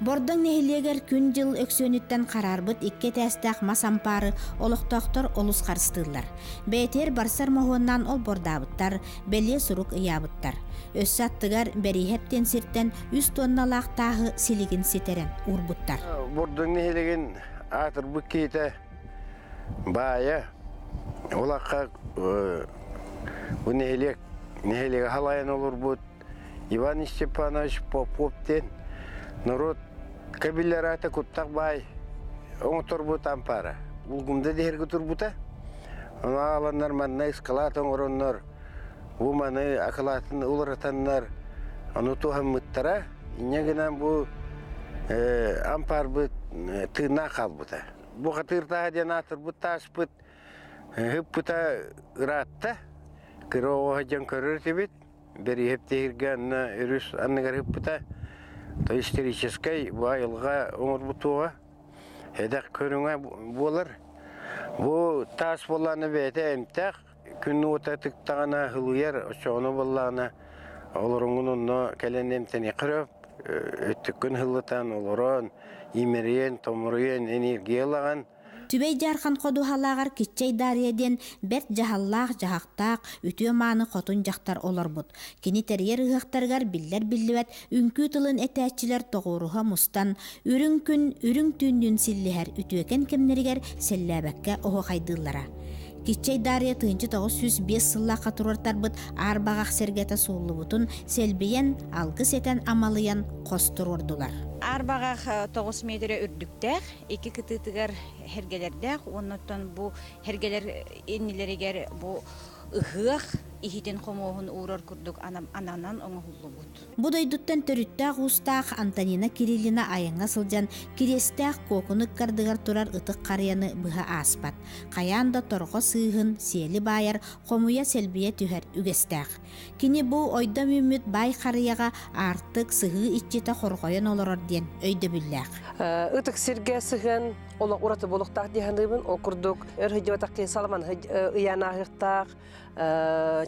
Бордың нехилегер күн жыл өксөнүттен карарбыт икке тәстәк масампары олықтақтар олус қарыстылар. Бәйтер барсар моғуыннан ол бордабыттар, бәле сұрук иябыттар. Өссаттыгар бәрихеттен сирттен 100 тонналақ тағы силигин сетерен урбуттар. Бордың нехилеген атыр бұк кейті бая, олаққа нехилеге халайын олыр бұд. Иван Степанович Поповтен народ кабиллер ата куттак бай оңтор бу тампара улгумда дерге турбута ана аланнар манна эскалат оңороннор бу маны акылатын улратаннар аны тухаммыттара инегенен бу ампар бу тына калбыта бу хатырта денатыр бу таспыт хыппыта ратта кыроо хаҗан көрөртебит бери хептергән үрүс аннагар хыппыта то исторической байылға оңыр бұтуға әдәк көріңе болыр. Бұл тас боланы бәйті әмтәк күнні ота тұқтағана ғылуер соны болағына олырыңын онына кәлен әмтәне қырып өттіккін ғылытан олырын, емерен, томырын, энергиялаған. Түбей жархан коду халагар китчей дарияден бәт жахаллах жахақтақ үтіе маны қотун жақтар оларбыт. Кені тәргер ұғақтарғар биллер-биллівәт үнкі тылын әтәтчілер тоғыруға мұстан үрің күн, үрің түндін силлихер үтіекен кемнерігер сәлләбәкке оғы қайдылара. Китчей дария тыынчы 905 сыллаққа тұрартарбыт арбағақ сергеті соулы бұтын сәлбейен алғы сетен амалыян қостыр ордулар. Арбағақ 9 метрі үрдіктәқ, 2 кітітігер хергелердәқ, оннаттан бұл хергелер еннелерігер бұл ұғық ихитен қомоғын ұғырар күрдік ананан оңы ғулы бұд. Бұдайдыттан түріттәқ ұстақ Антонина Кириллина айыңа сылжан кирестәқ кокунық кардығар тұрар ұтық қарияны бұға аспат. Қаянда торғы сыйғын, селі байар, қомуя сәлбие түхер үгестәқ. Кені бұл ойда мүміт бай қарияға артық сығы итчеті қорғойын олырар ден өйді бүлләқ. Ұтық сірге сығын олық ұраты болықтақ дейхандығын ол күрдік өрхідеуатақ кейін саламан ұянағықтақ,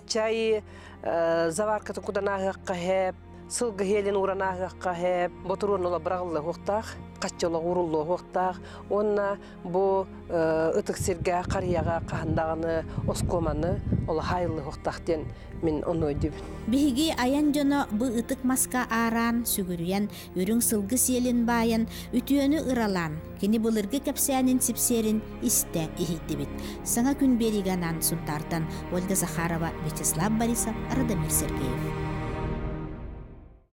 чай заваркатын куданағыққа хеп, сылғы хелін ұранағыққа хеп, бұтырын ола бірағылы хоқтақ, қатчылы ұрылы хоқтақ, онына бұл ұтық сірге қарияға қағындағыны, осқоманы ола хайылы хоқтақтен мен оны өйдібін. Биһиги аян жоно бу ытык маска ааран сүгүрүйен үрүң сылгы сиелин бааян үтүөнү ыралан кини булыргы кепсәнин сипсерин исте ихиттибит. Саңа күн бериганан сунтартан Ольга Захарова, Вячеслав Борисов, Радомир Сергеев.